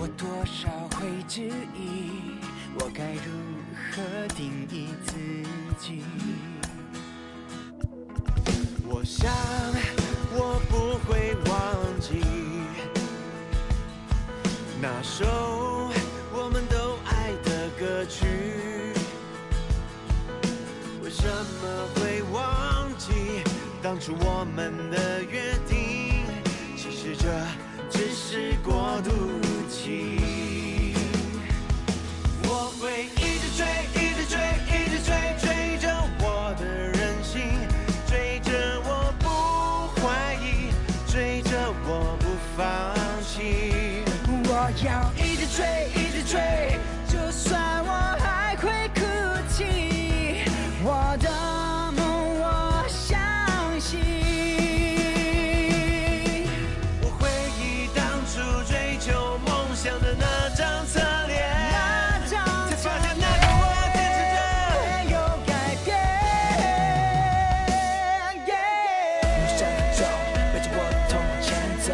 我多少会质疑，我该如何定义自己？我想我不会忘记那首我们都爱的歌曲。为什么会忘记当初我们的约定？其实这只是过渡期。我会一直追，一直追，一直追，追着我的任性，追着我不怀疑，追着我不放弃。我要一直追，一直追，就算我还会哭泣，我的梦我相信。我回忆当初追求梦想的那张侧脸，才发现那个我坚持着没有改变。梦想的钟背着我通往前走，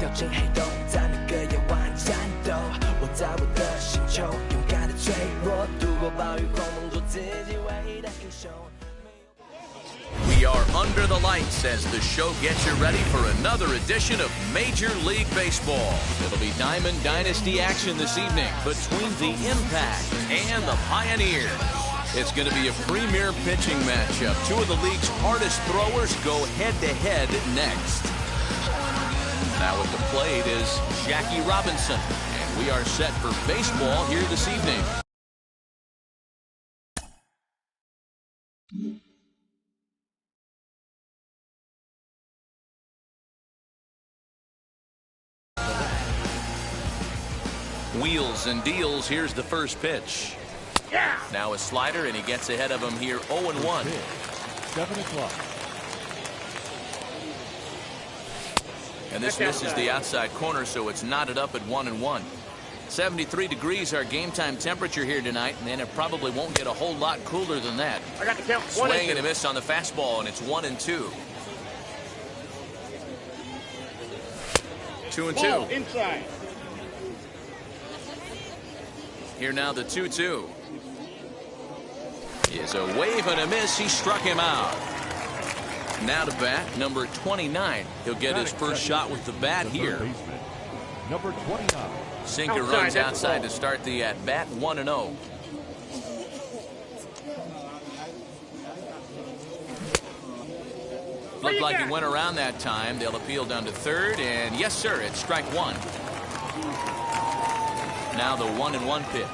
掉进黑洞，在每个夜晚战斗。我在我的星球勇敢的坠落，度过暴雨狂风，做自己唯一的英雄。We are under the lights as the show gets you ready for another edition of Major League Baseball. It'll be Diamond Dynasty action this evening between the Impact and the Pioneers. It's going to be a premier pitching matchup. Two of the league's hardest throwers go head-to-head next. Now at the plate is Jackie Robinson, and we are set for baseball here this evening. Wheels and deals. Here's the first pitch. Yeah. Now a slider, and he gets ahead of him here 0-1. 7 o'clock. And this misses the outside corner, so it's knotted up at 1-1. 73 degrees our game time temperature here tonight, and it probably won't get a whole lot cooler than that. I got the count. Swing and a miss on the fastball, and it's 1-2. 2-2. Inside. Here now the 2-2. Is a wave and a miss. He struck him out. Now to bat, number 29. He'll get his first shot with the bat here. Number 29. Sinker runs outside to start the at-bat, 1-0. Looked like he went around that time. They'll appeal down to third, and yes, sir, it's strike one. Now the 1-1 pitch.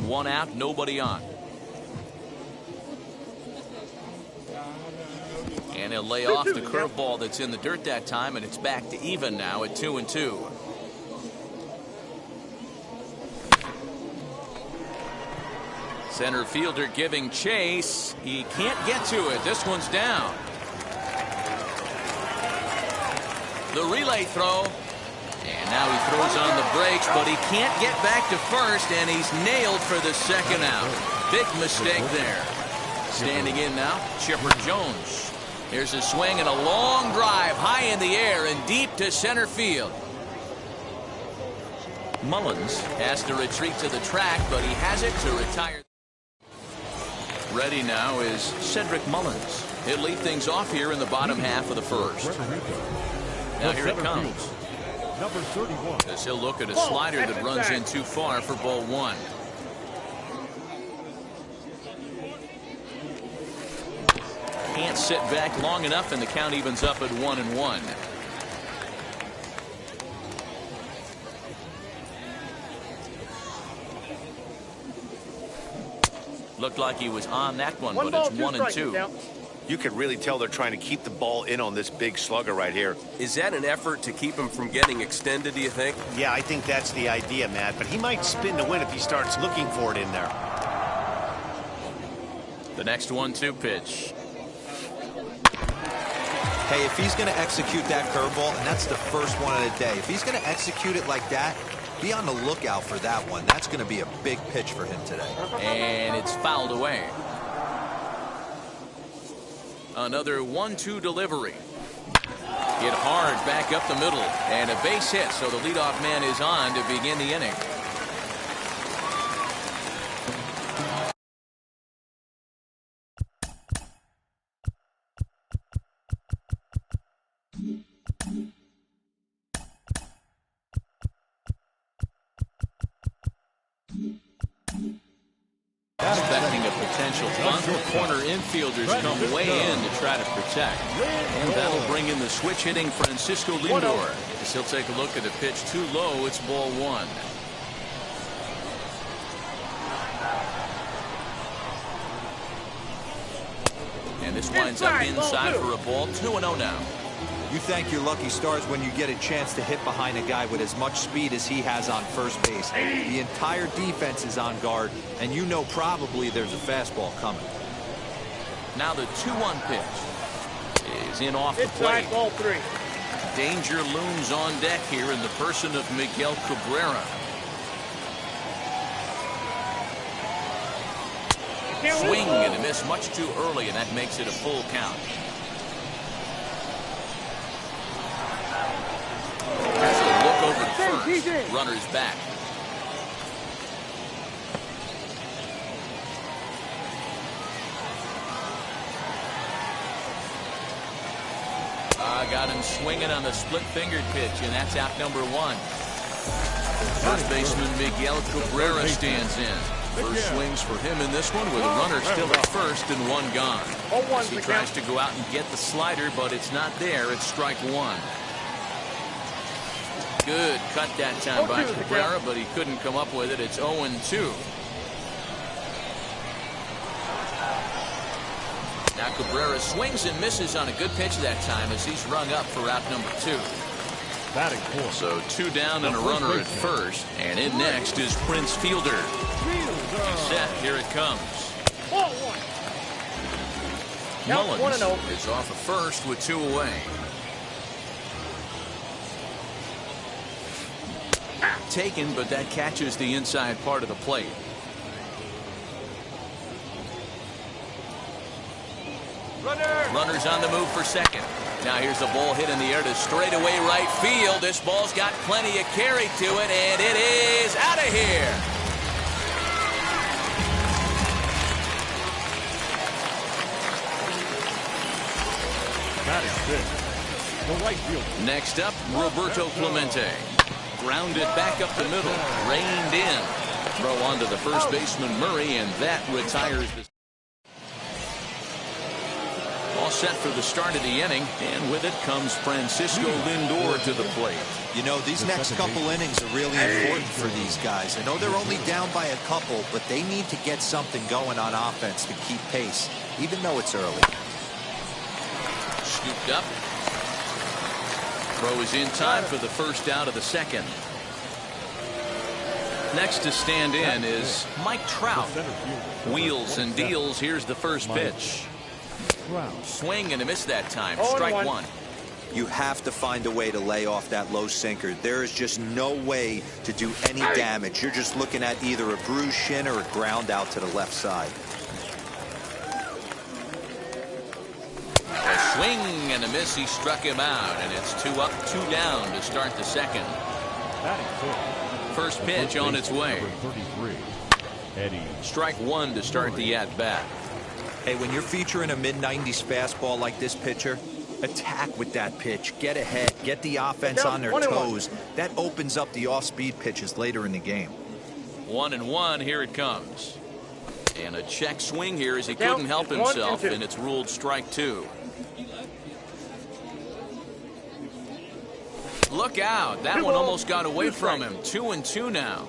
One out, nobody on. And he'll lay off the curveball that's in the dirt that time, and it's back to even now at 2-2. Center fielder giving chase. He can't get to it. This one's down. The relay throw. And now he throws on the brakes, but he can't get back to first, and he's nailed for the second out. Big mistake there. Standing in now, Chipper Jones. Here's a swing and a long drive high in the air and deep to center field. Mullins has to retreat to the track, but he has it to retire. Ready now is Cedric Mullins. He'll lead things off here in the bottom half of the first. Now here it comes. Number 31. As he'll look at a slider that runs in too far for ball one. Can't sit back long enough, and the count evens up at 1-1. Looked like he was on that one, but it's 1-2. You can really tell they're trying to keep the ball in on this big slugger right here. Is that an effort to keep him from getting extended, do you think? Yeah, I think that's the idea, Matt. But he might spin to win if he starts looking for it in there. The next 1-2 pitch. Hey, if he's going to execute that curveball, and that's the first one of the day, if he's going to execute it like that, be on the lookout for that one. That's going to be a big pitch for him today. And it's fouled away. Another 1-2 delivery. Hit hard back up the middle. And a base hit, so the leadoff man is on to begin the inning. Expecting a potential bunt. Corner infielders come way in to try to protect. And that'll bring in the switch hitting Francisco Lindor. As he'll take a look at a pitch too low, it's ball one. And this winds up inside for a ball. 2-0 now. You thank your lucky stars when you get a chance to hit behind a guy with as much speed as he has on first base. The entire defense is on guard, and you know probably there's a fastball coming. Now the 2-1 pitch is in off the plate. Ball three. Danger looms on deck here in the person of Miguel Cabrera. Swing and a miss much too early, and that makes it a full count. There's a look over to first. Runner's back. Got him swinging on the split-fingered pitch, and that's out number one. First baseman Miguel Cabrera stands in. First swings for him in this one with a runner still at first and one gone. As he tries to go out and get the slider, but it's not there. It's strike one. Good cut that time by Cabrera, but he couldn't come up with it. It's 0-2. Now Cabrera swings and misses on a good pitch that time as he's rung up for out number two. Batting four. So two down and a runner at first. And in next is Prince Fielder. He's set. Here it comes. Mullins is off of first with two away. Taken, but that catches the inside part of the plate. Runners on the move for second. Now here's a ball hit in the air to straightaway right field. This ball's got plenty of carry to it, and it is out of here. That is big. The right field. Next up, Roberto Clemente. Grounded back up the middle. Reined in. Throw onto the first baseman Murray, and that retires the. All set for the start of the inning, and with it comes Francisco Lindor to the plate. You know, these next couple innings are really important for these guys. I know they're only down by a couple, but they need to get something going on offense to keep pace, even though it's early. Scooped up. Throw is in time for the first out of the second. Next to stand in is Mike Trout. Wheels and deals. Here's the first pitch. Swing and a miss that time. Strike one. You have to find a way to lay off that low sinker. There is just no way to do any damage. You're just looking at either a bruised shin or a ground out to the left side. A swing and a miss. He struck him out, and it's 2 up, 2 down to start the second. First pitch on its way. Strike one to start the at-bat. Hey, when you're featuring a mid-90s fastball like this pitcher, attack with that pitch. Get ahead. Get the offense on their toes. That opens up the off-speed pitches later in the game. 1-1. Here it comes. And a check swing here as he couldn't help himself, and it's ruled strike two. Look out. That one almost got away from him. 2-2 now.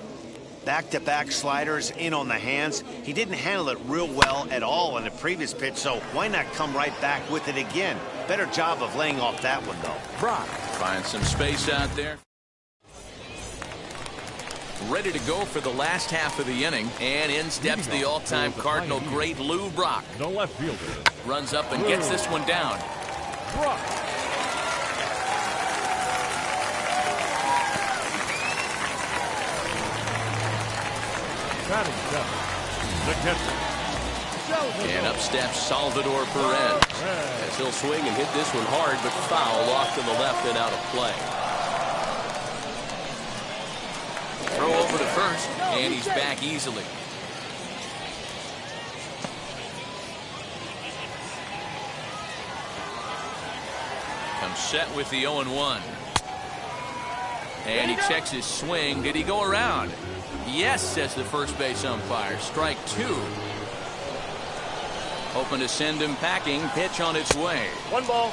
Back-to-back sliders in on the hands. He didn't handle it real well at all in the previous pitch, so why not come right back with it again? Better job of laying off that one, though. Brock finds some space out there. Ready to go for the last half of the inning, and in steps the all-time Cardinal great Lou Brock. No left fielder. Runs up and gets this one down. Brock. Batting seven, the catcher. And up steps Salvador Perez. As he'll swing and hit this one hard, but foul off to the left and out of play. Throw over to first, and he's back easily. Comes set with the 0-1. And he checks his swing. Did he go around? Yes, says the first base umpire. Strike 2. Hoping to send him packing. Pitch on its way. 1 ball,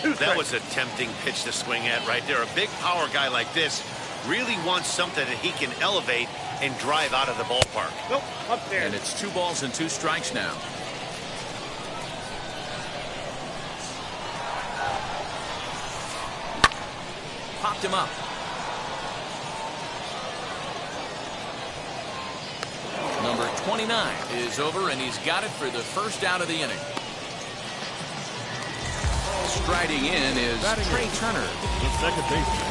2 strikes. That was a tempting pitch to swing at right there. A big power guy like this really wants something that he can elevate and drive out of the ballpark. Nope, up there. And it's 2 balls and 2 strikes now. Popped him up. Number 29 is over, and he's got it for the first out of the inning. Striding in is Trey Turner. The second baseman.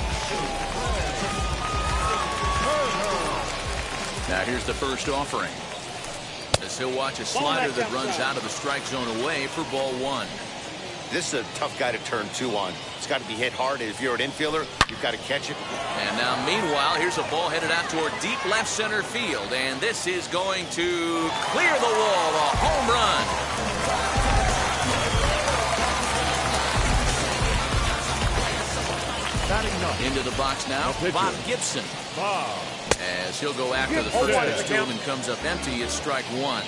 Now here's the first offering. As he'll watch a slider that runs out of the strike zone away for ball 1. This is a tough guy to turn 2 on. It's got to be hit hard. If you're an infielder, you've got to catch it. And now, meanwhile, here's a ball headed out toward deep left center field. And this is going to clear the wall. A home run. Into the box now, Bob Gibson. As he'll go after the first pitch to him and comes up empty. It's strike 1.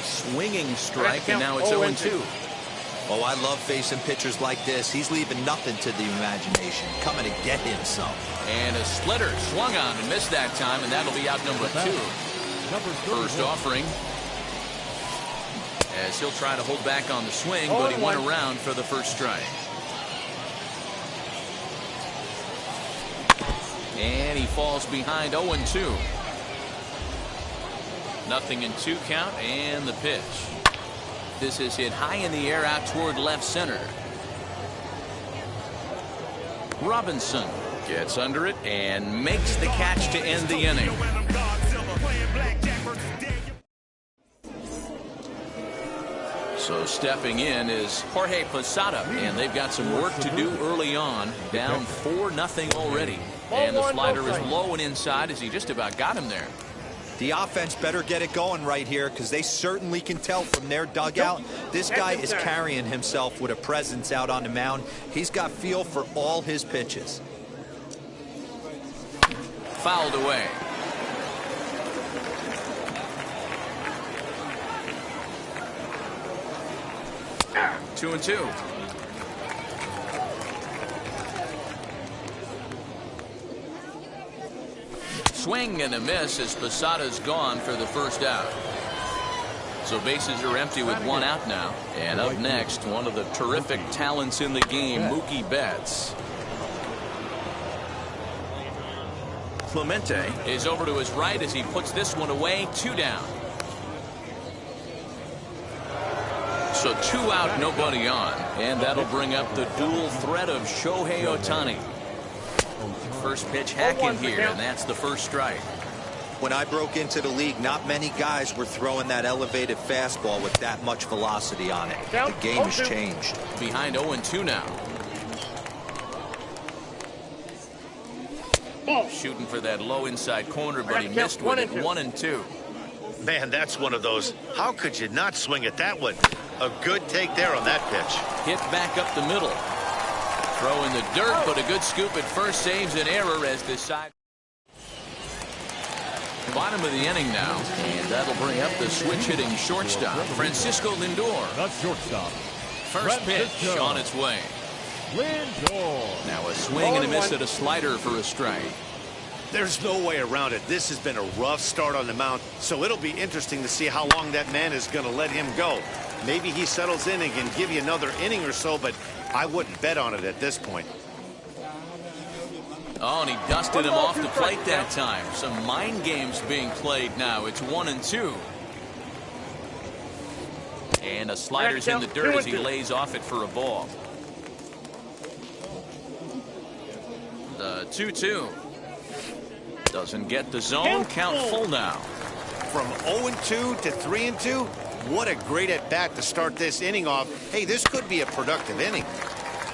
Swinging strike, and now it's 0-2. Oh, I love facing pitchers like this. He's leaving nothing to the imagination. Coming to get him some. And a splitter swung on and missed that time, and that'll be out number 2. First offering. As he'll try to hold back on the swing, but he went around for the first strike. And he falls behind 0-2. 0-2 count, and the pitch. This is hit high in the air out toward left center. Robinson gets under it and makes the catch to end the inning. So stepping in is Jorge Posada, and they've got some work to do early on. Down 4-0 already. And the slider is low and inside as he just about got him there. The offense better get it going right here, because they certainly can tell from their dugout. This guy is carrying himself with a presence out on the mound. He's got feel for all his pitches. Fouled away. Two and 2. Swing and a miss as Posada's gone for the first out. So bases are empty with 1 out now. And up next, one of the terrific talents in the game, Mookie Betts. Clemente is over to his right as he puts this one away. 2 down. So 2 out, nobody on. And that'll bring up the dual threat of Shohei Ohtani. First pitch hacking here, and that's the first strike. When I broke into the league, not many guys were throwing that elevated fastball with that much velocity on it. The game has changed. Behind 0-2 now. Shooting for that low inside corner, but he missed with it. 1-2. Man, that's one of those. How could you not swing at that one? A good take there on that pitch. Hit back up the middle. Throw in the dirt, but a good scoop at first saves an error as the side. Bottom of the inning now, and that'll bring up the switch-hitting shortstop, Francisco Lindor. That's shortstop. First pitch on its way. Lindor. Now a swing and a miss at a slider for a strike. There's no way around it. This has been a rough start on the mound, so it'll be interesting to see how long that man is going to let him go. Maybe he settles in and can give you another inning or so, but I wouldn't bet on it at this point. Oh, and he dusted him off the plate that time. Some mind games being played now. It's 1-2. And a slider's in the dirt as he lays off it for a ball. The 2-2. Doesn't get the zone. Count full now. From 0-2 to 3-2, what a great at-bat to start this inning off. Hey, this could be a productive inning.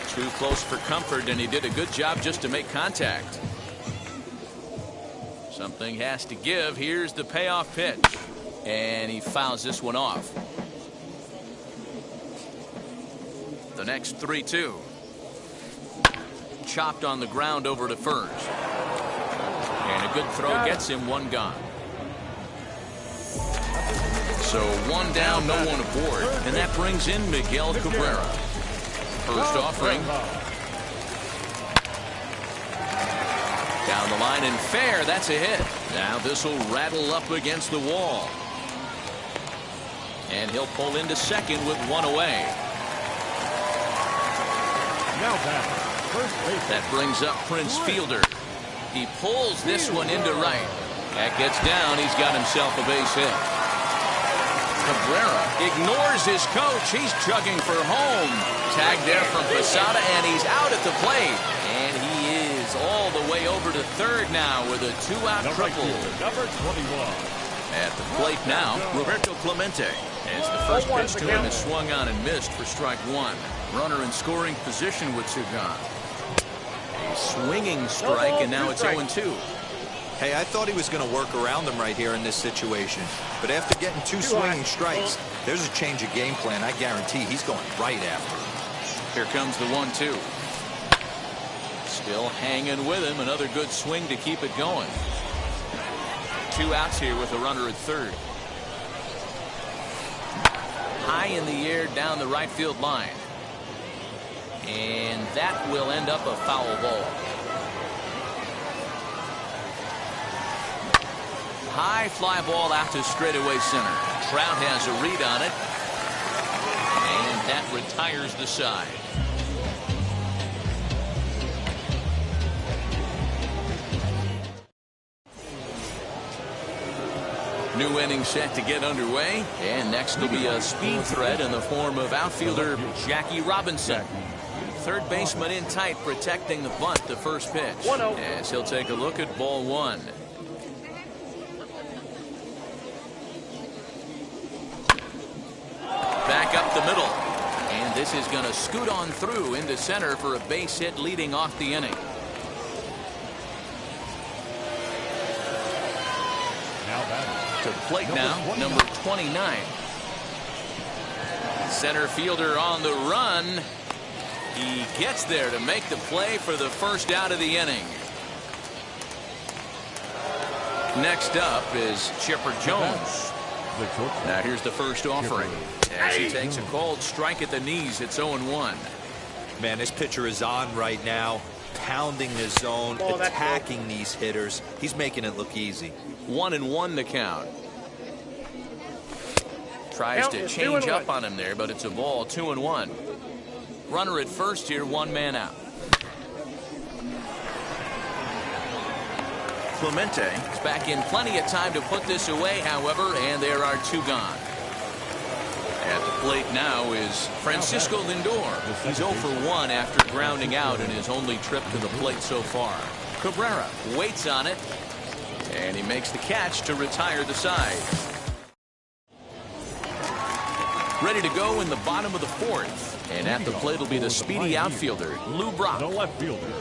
Too close for comfort, and he did a good job just to make contact. Something has to give. Here's the payoff pitch. And he fouls this one off. The next 3-2. Chopped on the ground over to first. And a good throw gets him one gone. So one down, no one aboard. And that brings in Miguel Cabrera. First offering. Down the line and fair. That's a hit. Now this will rattle up against the wall. And he'll pull into second with one away. Now back. First base. That brings up Prince Fielder. He pulls this one into right. That gets down. He's got himself a base hit. Cabrera ignores his coach. He's chugging for home. Tag there from Posada, and he's out at the plate. And he is all the way over to third now with a two-out triple. Number 21. At the plate now, Roberto Clemente. As the first pitch to him is swung on and missed for strike one. Runner in scoring position with two gone. A swinging strike, and now it's 0-2. Hey, I thought he was going to work around them right here in this situation. But after getting two swinging strikes, there's a change of game plan. I guarantee he's going right after him. Here comes the 1-2. Still hanging with him. Another good swing to keep it going. Two outs here with a runner at third. High in the air down the right field line. And that will end up a foul ball. High fly ball out to straightaway center. Trout has a read on it. And that retires the side. New inning set to get underway. And next will be a speed threat in the form of outfielder Jackie Robinson. Third baseman in tight, protecting the bunt, the first pitch. As he'll take a look at ball one. Back up the middle. And this is going to scoot on through into center for a base hit leading off the inning. To plate now, number 29. Center fielder on the run. He gets there to make the play for the first out of the inning. Next up is Chipper Jones. Now here's the first offering. As he takes a called strike at the knees, it's 0-1. Man, this pitcher is on right now, pounding the zone, attacking these hitters. He's making it look easy. 1-1 the count. Tries to change up on him there, but it's a ball. 2-1. Runner at first here, one man out. Clemente is back in plenty of time to put this away, however, and there are two gone. At the plate now is Francisco Lindor. He's 0 for 1 after grounding out in his only trip to the plate so far. Cabrera waits on it, and he makes the catch to retire the side. Ready to go in the bottom of the fourth. And at the plate will be the speedy outfielder, Lou Brock. The left fielder,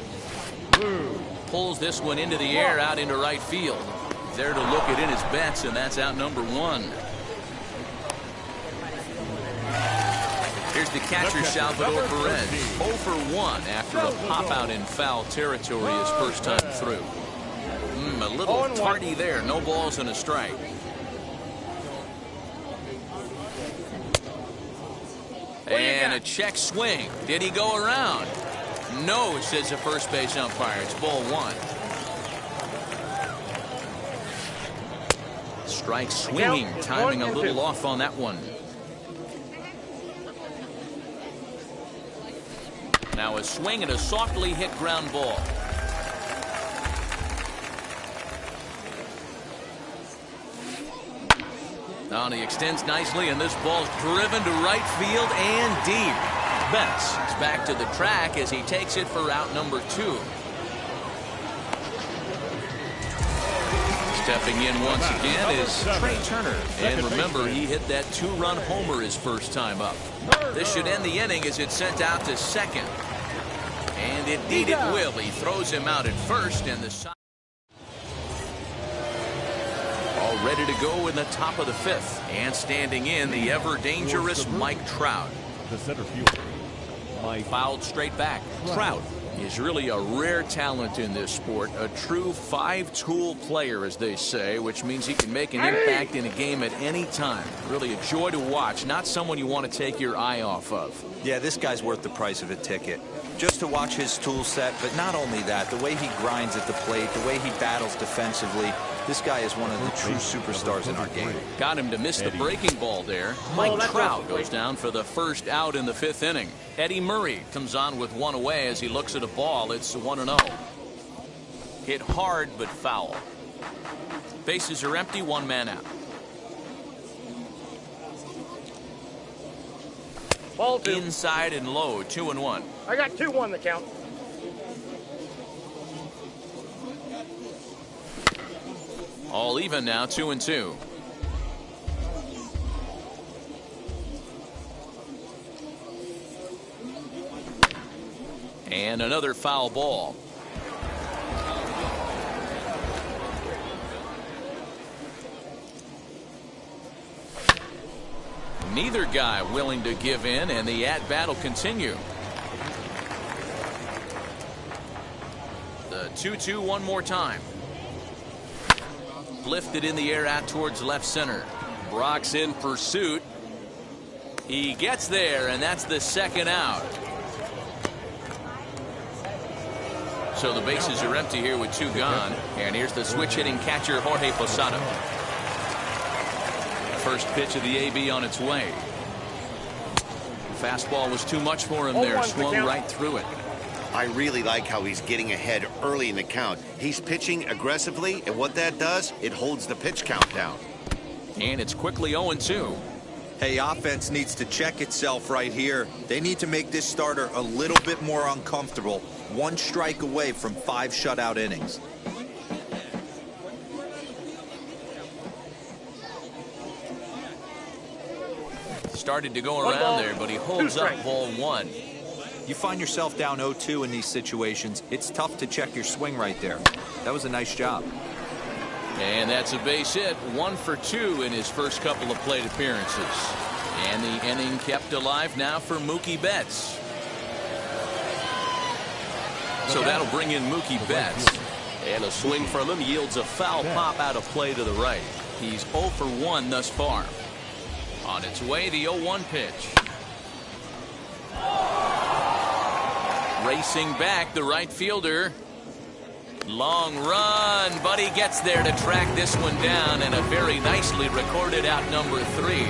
Lou. Pulls this one into the air out into right field. There to look it in his bets, and that's out number one. Here's the catcher, Salvador Perez. 0 for 1 after a pop out in foul territory his first time through. A little tardy there. No balls and a strike. And a check swing. Did he go around? No, says the first base umpire. It's ball one. Strike swinging. Timing a little off on that one. Now a swing and a softly hit ground ball. Now he extends nicely, and this ball's driven to right field and deep. Betts is back to the track as he takes it for out number 2. Stepping in once again is Trey Turner. And remember, he hit that 2-run homer his first time up. This should end the inning as it's sent out to second. And indeed it will. He throws him out at first, and the side all ready to go in the top of the 5th. And standing in, the ever-dangerous Mike Trout. The center fielder, Mike. Fouled straight back. Trout is really a rare talent in this sport, a true 5-tool player, as they say, which means he can make an impact in a game at any time. Really a joy to watch, not someone you want to take your eye off of. Yeah, this guy's worth the price of a ticket. Just to watch his tool set, but not only that, the way he grinds at the plate, the way he battles defensively, this guy is one of the true superstars in our game. Got him to miss the breaking ball there. Mike Trout goes down for the first out in the 5th inning. Eddie Murray comes on with one away as he looks at a ball. It's 1-0. Hit hard but foul. Bases are empty, 1 man out. Ball 2. Inside and low, 2-1. I got 2-1 the count. All even now, 2-2. And another foul ball. Neither guy willing to give in, and the at-bat will continue. The 2-2 one more time. Lifted in the air out towards left center. Brock's in pursuit. He gets there, and that's the second out. So the bases are empty here with 2 gone. And here's the switch-hitting catcher, Jorge Posada. First pitch of the AB on its way. Fastball was too much for him there. Swung right through it. I really like how he's getting ahead early in the count. He's pitching aggressively, and what that does, it holds the pitch count down. And it's quickly 0-2. Hey, offense needs to check itself right here. They need to make this starter a little bit more uncomfortable. 1 strike away from 5 shutout innings. Started to go around there, but he holds up ball 1. You find yourself down 0-2 in these situations, it's tough to check your swing right there. That was a nice job. And that's a base hit. 1 for 2 in his first couple of plate appearances. And the inning kept alive now for Mookie Betts. So that'll bring in Mookie Betts. And a swing from him yields a foul pop out of play to the right. He's 0 for 1 thus far. On its way, the 0-1 pitch. Racing back, the right fielder. Long run, but he gets there to track this one down, and a very nicely recorded out number 3.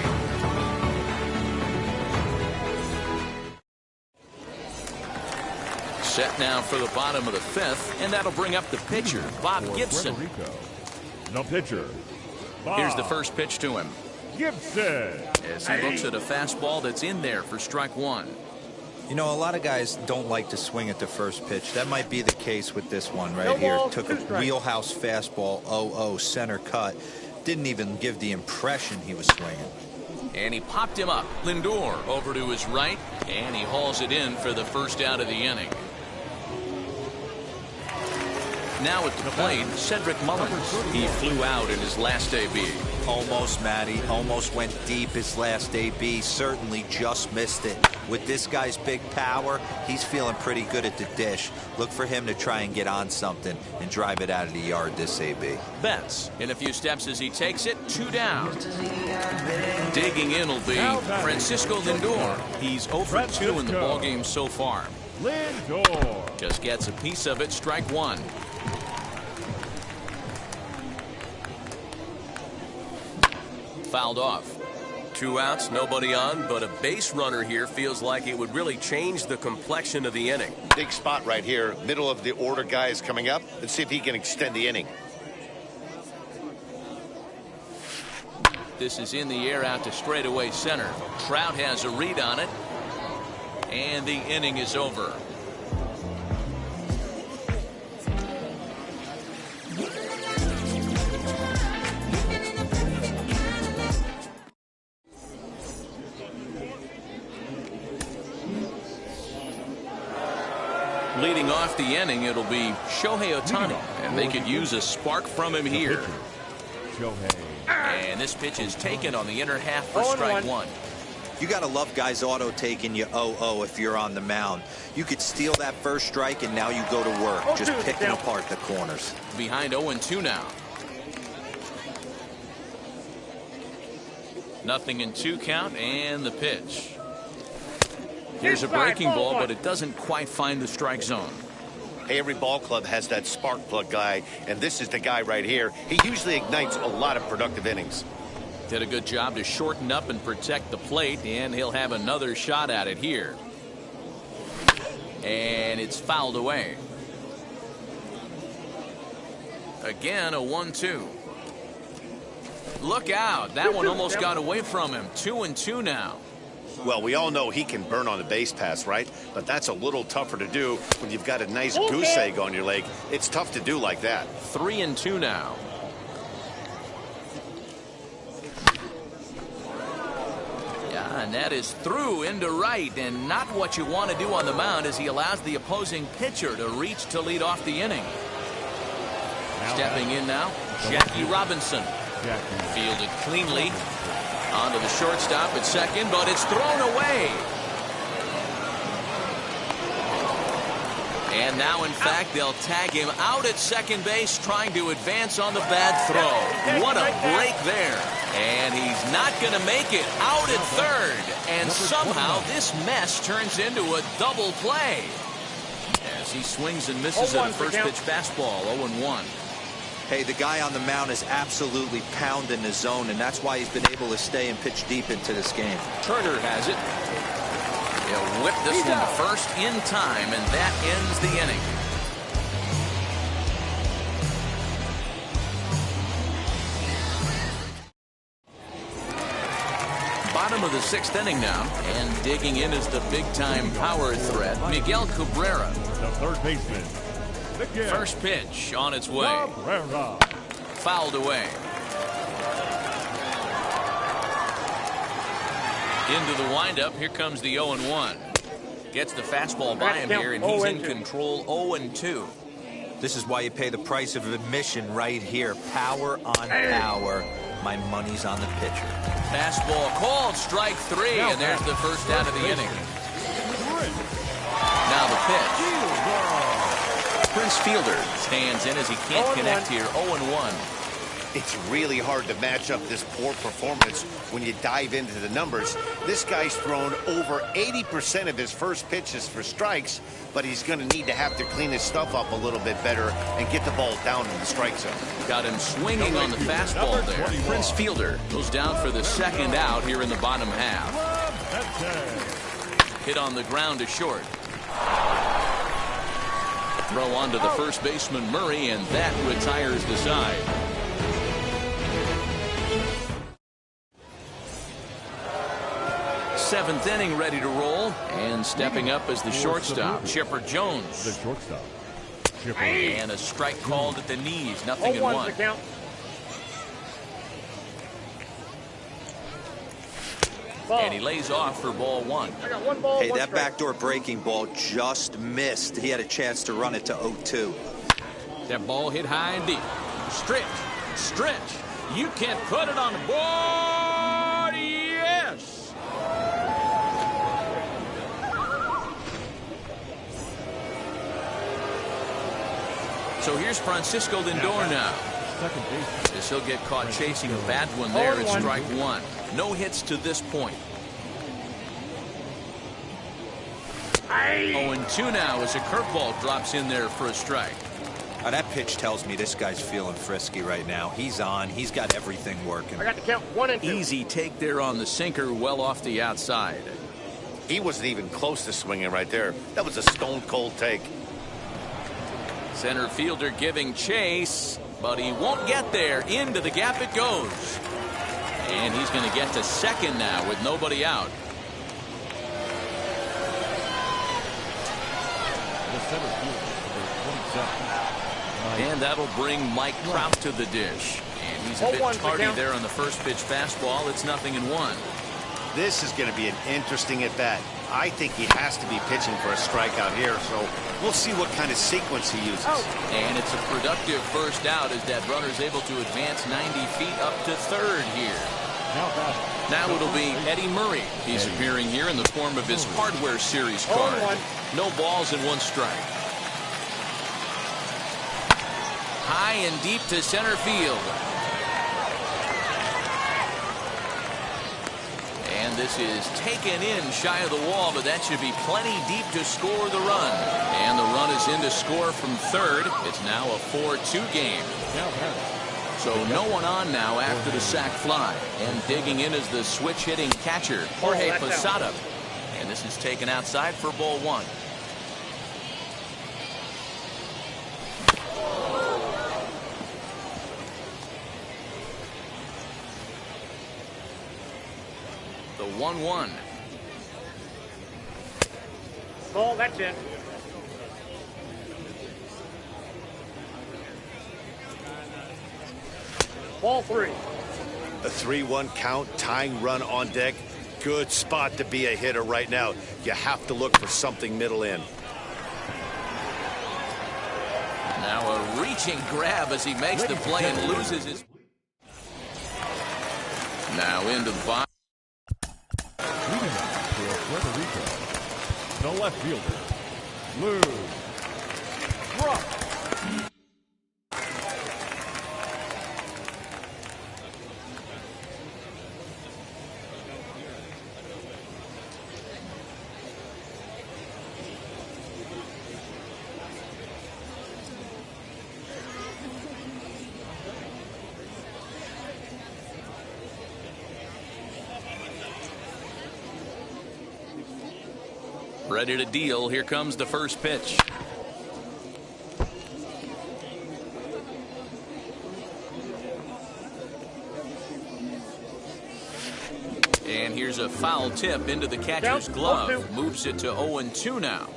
Set now for the bottom of the 5th, and that'll bring up the pitcher, Bob Gibson. No pitcher. Bob Here's the first pitch to him. Gibson. As he looks at a fastball that's in there for strike 1. You know, a lot of guys don't like to swing at the first pitch. That might be the case with this one right here. Took a wheelhouse fastball, 0-0, center cut. Didn't even give the impression he was swinging. And he popped him up. Lindor over to his right, and he hauls it in for the first out of the inning. Now at the plate, Cedric Mullins. He flew out in his last AB. Almost, Matty. Almost went deep his last AB. Certainly just missed it. With this guy's big power, he's feeling pretty good at the dish. Look for him to try and get on something and drive it out of the yard this AB. Betts in a few steps as he takes it. 2 down. Digging in will be Francisco Lindor. He's 0 for 2 in the ballgame so far. Lindor. Just gets a piece of it. Strike 1. Fouled off. 2 outs, nobody on, but a base runner here feels like it would really change the complexion of the inning. Big spot right here. Middle of the order guy is coming up. Let's see if he can extend the inning. This is in the air out to straightaway center. Trout has a read on it. And the inning is over. Leading off the inning, it'll be Shohei Ohtani, and they could use a spark from him here. And this pitch is taken on the inner half for strike one. You got to love guys auto taking you 0-0 if you're on the mound. You could steal that first strike, and now you go to work, just picking apart the corners. Behind 0-2 now. 0-2 count, and the pitch. Here's a breaking ball, but it doesn't quite find the strike zone. Hey, every ball club has that spark plug guy, and this is the guy right here. He usually ignites a lot of productive innings. Did a good job to shorten up and protect the plate, and he'll have another shot at it here. And it's fouled away. Again, a 1-2. Look out. That one almost got away from him. 2-2 now. Well, we all know he can burn on the base pass, right? But that's a little tougher to do when you've got a nice goose egg on your leg. It's tough to do like that. 3-2 now. And that is through into right, and not what you want to do on the mound as he allows the opposing pitcher to reach to lead off the inning. Stepping in now, Jackie Robinson. Fielded cleanly. Onto the shortstop at second, but it's thrown away. And now, in fact, they'll tag him out at second base, trying to advance on the bad throw. What a break there. And he's not going to make it. Out at third. And somehow this mess turns into a double play. As he swings and misses at a first pitch fastball, 0-1. Hey, the guy on the mound is absolutely pounding the zone, and that's why he's been able to stay and pitch deep into this game. Turner has it. He'll whip this one to first in time, and that ends the inning. Bottom of the sixth inning now, and digging in is the big-time power threat, Miguel Cabrera. The third baseman. First pitch on its way. Fouled away. Into the windup. Here comes the 0-1. Gets the fastball by him here, and he's in control. 0-2. This is why you pay the price of admission right here. Power on power. My money's on the pitcher. Fastball called, strike three, and there's the first out of the inning. Now the pitch. Prince Fielder stands in as he can't connect here. 0-1. It's really hard to match up this poor performance when you dive into the numbers. This guy's thrown over 80% of his first pitches for strikes, but he's going to need to have to clean his stuff up a little bit better and get the ball down in the strike zone. Got him swinging on the fastball there. Prince Fielder goes down for the second out here in the bottom half. Hit on the ground to short. Throw on to the first baseman Murray, and that retires the side. Seventh inning ready to roll, and stepping up as the shortstop, Chipper Jones. The shortstop. And a strike called at the knees, 0-1. And he lays off for ball one. Hey, that backdoor breaking ball just missed. He had a chance to run it to 0-2. That ball hit high and deep. Stretch. You can't put it on the board. Yes. So here's Francisco Lindor now. As he'll get caught chasing a bad one there at strike one. No hits to this point. 0-2 now as a curveball drops in there for a strike. Now that pitch tells me this guy's feeling frisky right now. He's on. He's got everything working. I got to count 1 and 2. Easy take there on the sinker, well off the outside. He wasn't even close to swinging right there. That was a stone-cold take. Center fielder giving chase, but he won't get there. Into the gap it goes. And he's going to get to second now with nobody out. And that'll bring Mike Trout to the dish. And he's a bit tardy there on the first pitch fastball. It's 0-1. This is going to be an interesting at-bat. I think he has to be pitching for a strikeout here, so we'll see what kind of sequence he uses. And it's a productive first out as that runner's able to advance 90 feet up to third here. Now it'll be Eddie Murray. He's appearing here in the form of his Hardware Series card. No balls and 1 strike. High and deep to center field. And this is taken in shy of the wall, but that should be plenty deep to score the run. And the run is in to score from third. It's now a 4-2 game. So no one on now after the sac fly. And digging in is the switch-hitting catcher, Jorge Posada. And this is taken outside for ball 1. The 1-1. Ball, that's it. Ball 3. A 3-1 count, tying run on deck. Good spot to be a hitter right now. You have to look for something middle in. Now a reaching grab as he makes the play and loses his. Now into the box. Leading off for Puerto Rico, the left fielder, Lou Brock. Ready to deal. Here comes the first pitch. And here's a foul tip into the catcher's glove. Moves it to 0-2 now.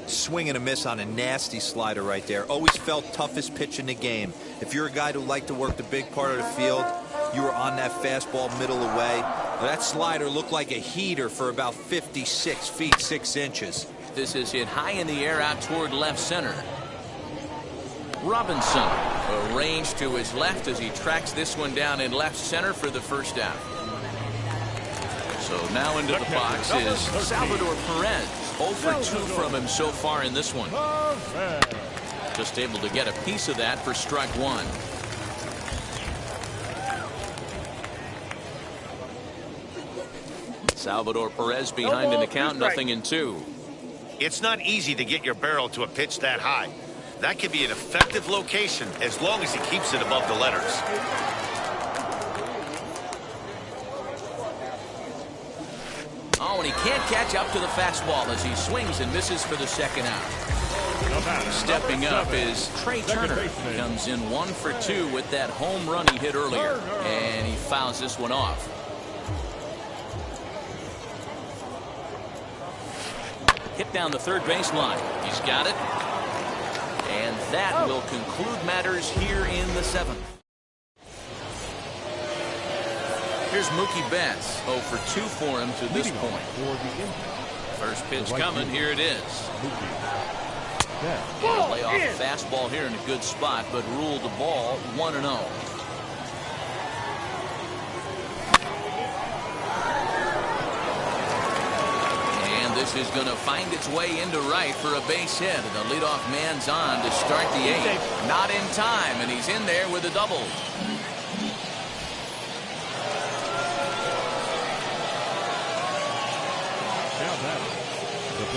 Swing and a miss on a nasty slider right there. Always felt toughest pitch in the game. If you're a guy who liked to work the big part of the field, you were on that fastball middle away. That slider looked like a heater for about 56 feet 6 inches. This is hit high in the air out toward left center. Robinson arranged to his left as he tracks this one down in left center for the first out. So now into the box is Salvador Perez. 0 for 2 from him so far in this one. Just able to get a piece of that for strike 1. Salvador Perez behind in the count, 0-2. It's not easy to get your barrel to a pitch that high. That can be an effective location as long as he keeps it above the letters. Oh, and he can't catch up to the fastball as he swings and misses for the second out. Stepping up is Trey Turner. Comes in 1 for 2 with that home run he hit earlier. And he fouls this one off. Hit down the third baseline. He's got it. And that will conclude matters here in the 7th. Here's Mookie Betts. 0 for 2 for him to this point. First pitch coming. Here it is. And lay off a fastball here in a good spot, but ruled the ball 1-0. This is going to find its way into right for a base hit. The leadoff man's on to start the 8th. Not in time, and he's in there with a double.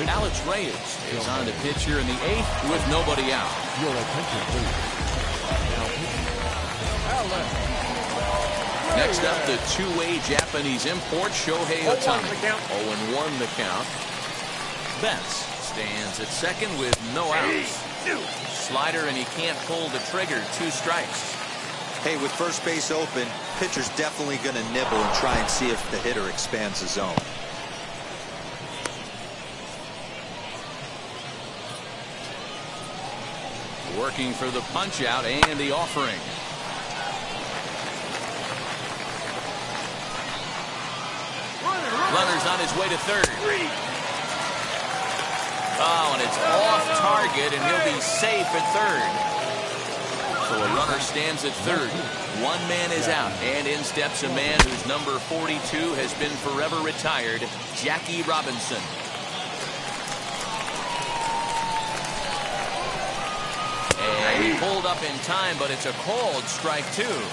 Alex Reyes is on to pitch here in the 8th with nobody out. Your attention, please. Next up, the two-way Japanese import, Shohei Ohtani. 0-1 the count. Betts stands at second with no outs. Slider, and he can't pull the trigger. 2 strikes. Hey, with first base open, pitcher's definitely going to nibble and try and see if the hitter expands the zone. Working for the punch out and the offering. Runner, runner's on his way to third. Oh, and it's off target, and he'll be safe at third. So a runner stands at third. One man is out, and in steps a man whose number 42 has been forever retired, Jackie Robinson. And he pulled up in time, but it's a called strike two.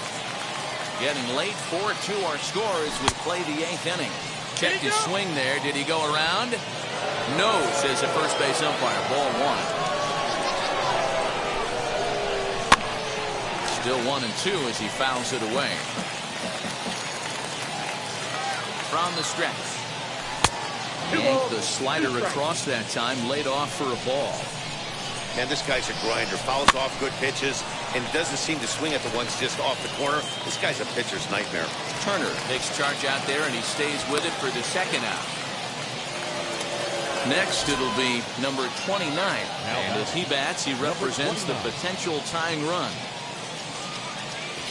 Getting late, 4-2 our score as we play the 8th inning. Checked his swing there. Did he go around? No, says the first base umpire. Ball one. Still 1-2 as he fouls it away. From the stretch. Yanked the slider across that time. Laid off for a ball. And this guy's a grinder. Fouls off good pitches and doesn't seem to swing at the ones just off the corner. This guy's a pitcher's nightmare. Turner takes charge out there, and he stays with it for the second out. Next, it'll be number 29. And as he bats, he represents the potential tying run.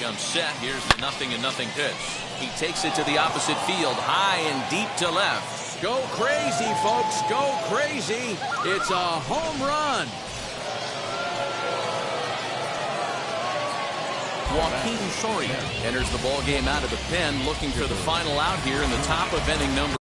Comes set. Here's the 0-0 pitch. He takes it to the opposite field, high and deep to left. Go crazy, folks. Go crazy. It's a home run. Joaquin Soria enters the ball game out of the pen, looking for the final out here in the top of inning number.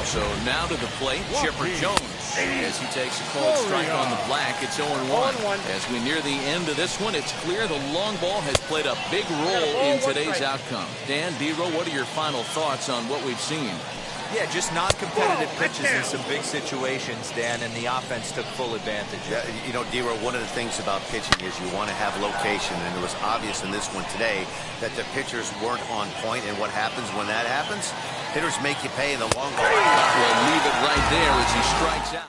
So now to the plate, Chipper Jones. As he takes a cold strike on the black, it's 0-1. As we near the end of this one, it's clear the long ball has played a big role in today's outcome. Dan, D-Row, what are your final thoughts on what we've seen? Yeah, just non-competitive pitches in some big situations, Dan, and the offense took full advantage. Yeah, you know, D-Row, one of the things about pitching is you want to have location, and it was obvious in this one today that the pitchers weren't on point, and what happens when that happens? Hitters make you pay in the long ball. We'll leave it right there as he strikes out.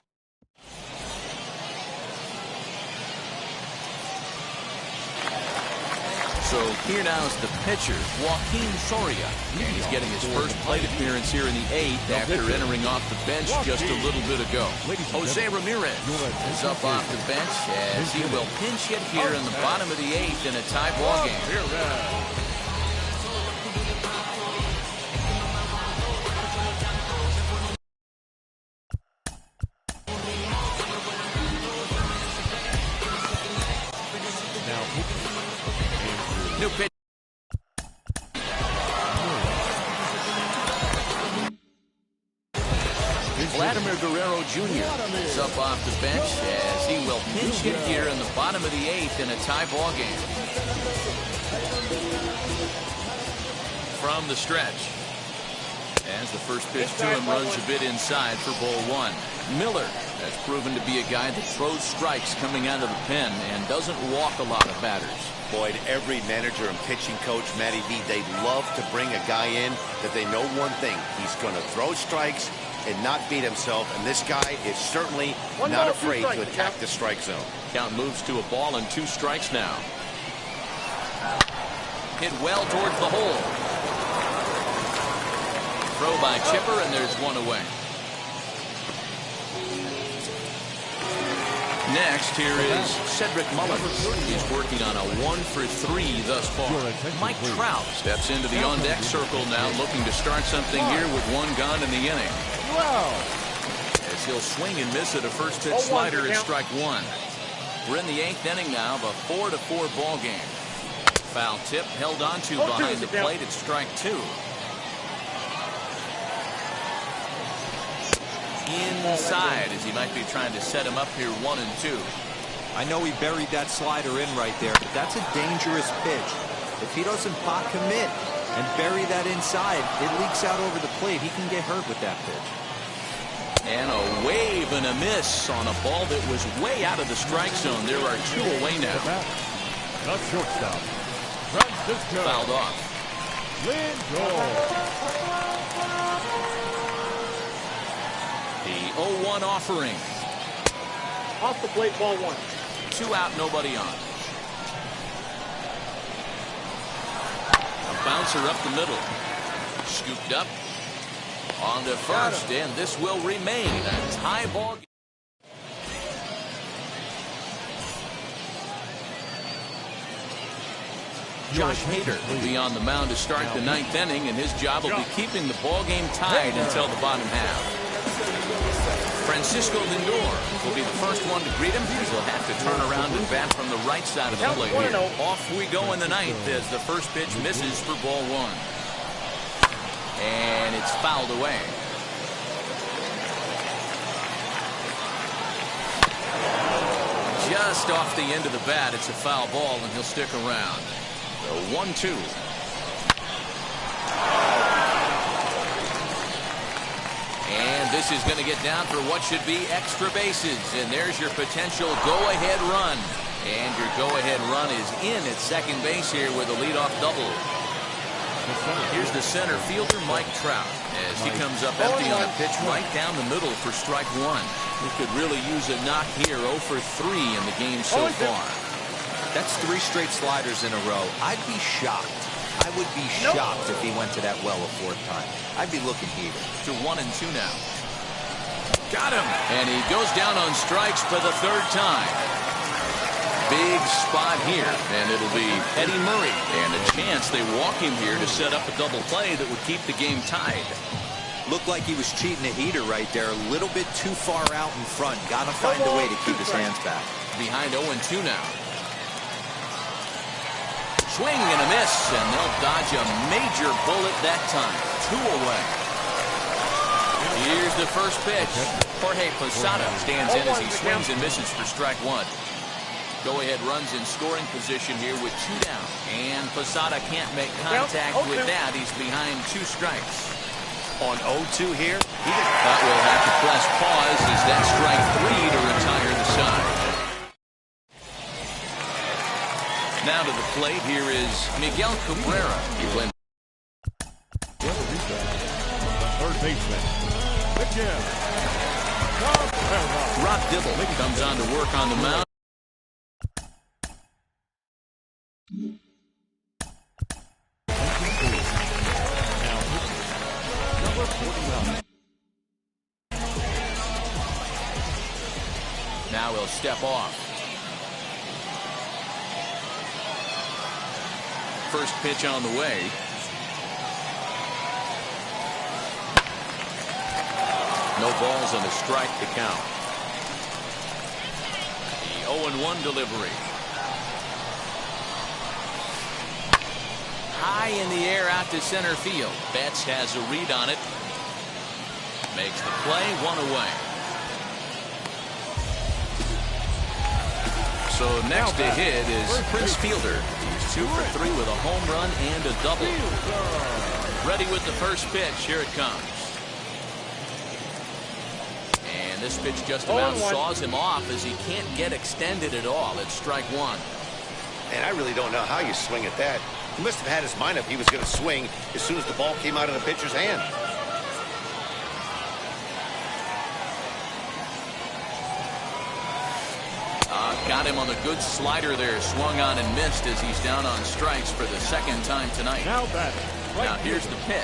So here now is the pitcher, Joaquin Soria. And he's getting his first plate appearance here in the 8th after entering off the bench just a little bit ago. Jose Ramirez is up off the bench as he will pinch hit here in the bottom of the 8th in a tie ball game. New pitch. Vladimir Guerrero Jr. is up off the bench as he will pinch hit here in the bottom of the 8th in a tie ball game. From the stretch. As the first pitch to him runs a bit inside for ball one. Miller has proven to be a guy that throws strikes coming out of the pen and doesn't walk a lot of batters. Boyd, every manager and pitching coach, Matty V, they love to bring a guy in that they know one thing. He's going to throw strikes and not beat himself, and this guy is certainly not afraid to attack the strike zone. Count moves to a ball and 2 strikes now. Hit well towards the hole. Throw by Chipper, and there's one away. Next, here is Cedric Mullins. He's working on a 1-for-3 thus far. Mike Trout steps into the on-deck circle now, looking to start something here with 1 gone in the inning. As he'll swing and miss at a first-pitch slider at strike 1. We're in the 8th inning now of a 4-4 ball game. Foul tip held onto behind the plate at strike 2. Inside as he might be trying to set him up here 1-2. I know he buried that slider in right there, but that's a dangerous pitch. If he doesn't pot commit and bury that inside, it leaks out over the plate. He can get hurt with that pitch. And a wave and a miss on a ball that was way out of the strike zone. There are 2 away now. The shortstop, Francisco. Fouled off. Lindor. The 0-1 offering. Off the plate, ball 1. 2 out, nobody on. A bouncer up the middle. Scooped up on the first, and this will remain a tie ball game. Josh Hader will be on the mound to start the 9th inning, and his job will be keeping the ball game tied until the bottom half. Francisco Lindor will be the first one to greet him. He'll have to turn around and bat from the right side of the plate here. Off we go in the 9th as the first pitch misses for ball 1. And it's fouled away. Just off the end of the bat, it's a foul ball, and he'll stick around. So 1-2. And this is going to get down for what should be extra bases. And there's your potential go-ahead run. And your go-ahead run is in at second base here with a leadoff double. Here's the center fielder, Mike Trout, as he comes up empty on a pitch right down the middle for strike 1. He could really use a knock here. 0 for 3 in the game so far. That's 3 straight sliders in a row. I'd be shocked. I would be shocked if he went to that well a 4th time. I'd be looking heated. To 1-2 now. Got him. And he goes down on strikes for the 3rd time. Big spot here, and it'll be Eddie Murray. And a chance they walk him here to set up a double play that would keep the game tied. Looked like he was cheating a heater right there. A little bit too far out in front. Got to find a way to keep his hands back. Behind 0-2 now. Swing and a miss, and they'll dodge a major bullet that time. 2 away. Here's the first pitch. Jorge Posada stands in as he swings and misses for strike 1. Go-ahead runs in scoring position here with 2 down. And Posada can't make contact with that. He's behind 2 strikes. On 0-2 here, But we'll have to press pause as that's strike 3 to retire the side. Now to the plate, here is Miguel Cabrera. He went. Third baseman, Miguel Cabrera. Rob Dibble comes on to work on the mound. Number 49. Now he'll step off. First pitch on the way. No balls and a strike to count. The 0-1 delivery. High in the air out to center field. Betts has a read on it. Makes the play, 1 away. So next to hit is Chris Fielder. He's 2 for 3 with a home run and a double. Ready with the first pitch. Here it comes. And this pitch just about saws him off as he can't get extended at all. It's strike 1. and I really don't know how you swing at that. He must have had his mind up he was going to swing as soon as the ball came out of the pitcher's hand. Got him on the good slider there. Swung on and missed as he's down on strikes for the second time tonight. Now here's the pitch.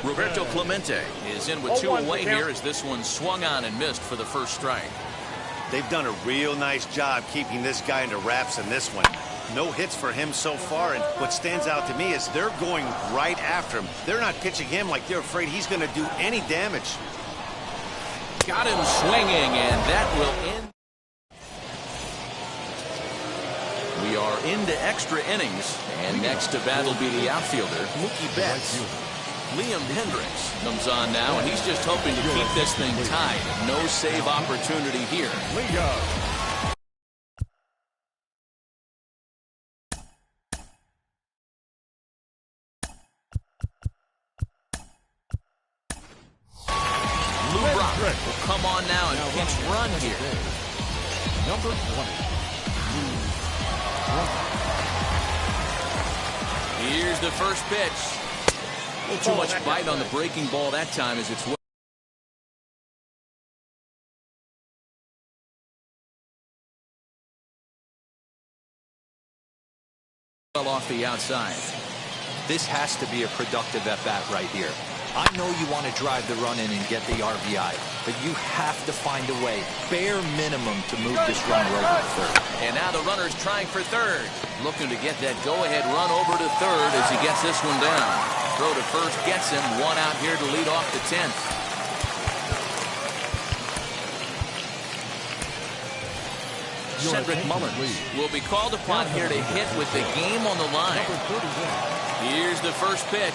Roberto Clemente is in with 2 away here as this one swung on and missed for the first strike. They've done a real nice job keeping this guy into wraps in this one. No hits for him so far, and what stands out to me is they're going right after him. They're not pitching him like they're afraid he's going to do any damage. Got him swinging, and that will end. We are into extra innings, and next to bat will be the outfielder, Mookie Betts. Liam Hendricks comes on now, and he's just hoping to keep this thing tied. No save opportunity here. Will come on now and pitch run here. Number 20. Here's the first pitch. A little too much bite on the breaking ball that time as it's well off the outside. This has to be a productive at-bat right here. I know you want to drive the run in and get the RBI, but you have to find a way, bare minimum, to move this runner over to third. And now the runner's trying for third. Looking to get that go-ahead run over to third as he gets this one down. Throw to first gets him. One out here to lead off the 10th. Cedric Mullins will be called upon here to hit with the game on the line. Here's the first pitch.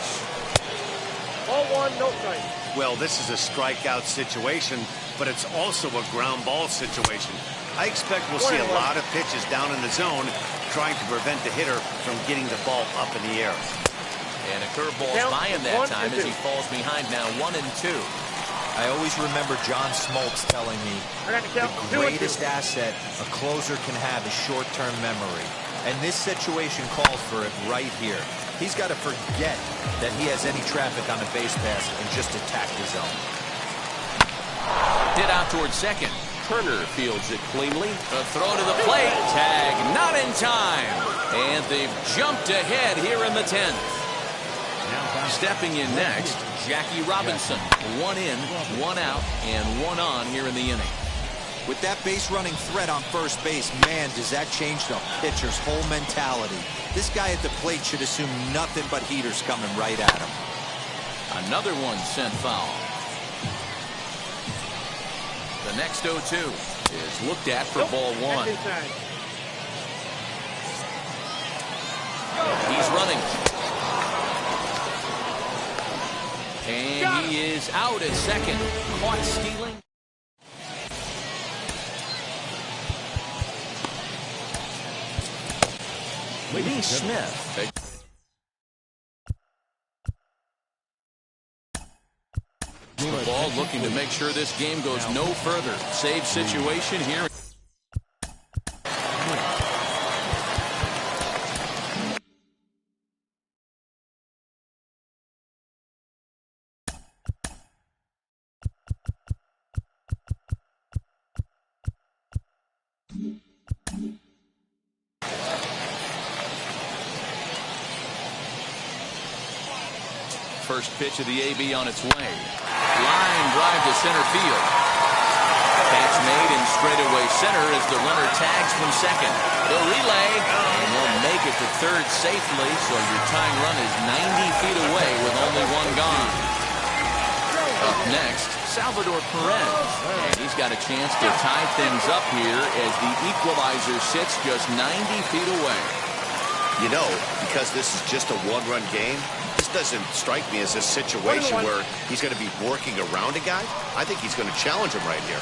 Ball one, no strike. Well, this is a strikeout situation, but it's also a ground ball situation. I expect we'll see a lot of pitches down in the zone trying to prevent the hitter from getting the ball up in the air. And a curveball's by him that time as he falls behind now 1-2. I always remember John Smoltz telling me the greatest asset a closer can have is short-term memory. And this situation calls for it right here. He's got to forget that he has any traffic on the base pass and just attack the zone. Hit out towards second. Turner fields it cleanly. A throw to the plate. Tag not in time. And they've jumped ahead here in the 10th. Stepping in next, Jackie Robinson. One in, one out, and one on here in the inning. With that base running threat on first base, man, does that change the pitcher's whole mentality. This guy at the plate should assume nothing but heaters coming right at him. Another one sent foul. The next 0-2 is looked at for ball one. He's running. And he is out at second. Caught stealing. Lee Smith. The ball looking to make sure this game goes no further. Save situation here. First pitch of the AB on its way. Line drive to center field. Catch made in straightaway center as the runner tags from second. The relay, and he'll make it to third safely, so your tying run is 90 feet away with only one gone. Up next, Salvador Perez. And he's got a chance to tie things up here as the equalizer sits just 90 feet away. You know, because this is just a one-run game, this doesn't strike me as a situation where he's going to be working around a guy. I think he's going to challenge him right here.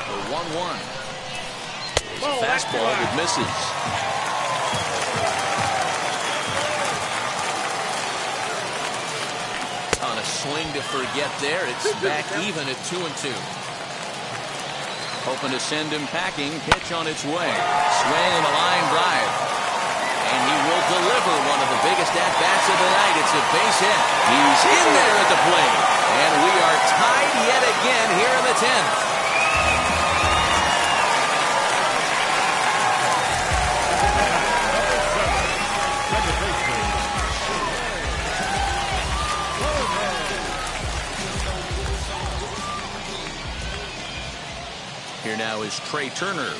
The 1-1. Fastball that misses. On a swing to forget there, it's back even at 2-2. Hoping to send him packing. Pitch on its way. Swing and a line drive. And he will deliver one of the biggest at-bats of the night. It's a base hit. He's in there at the plate. And we are tied yet again here in the 10th. Here now is Trey Turner.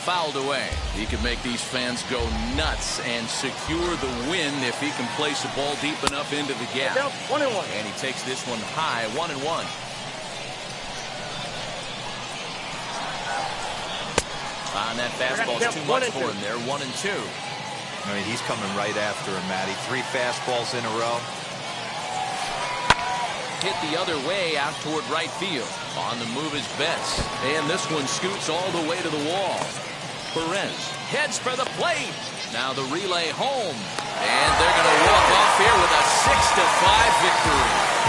Fouled away. He can make these fans go nuts and secure the win if he can place the ball deep enough into the gap. 1-1. And he takes this one high, 1-1. That fastball's too much for him there, 1-2. I mean, he's coming right after him, Matty. 3 fastballs in a row. Hit the other way out toward right field. On the move is Betts. And this one scoots all the way to the wall. Perez heads for the plate. Now the relay home. And they're going to walk off here with a 6-5 victory.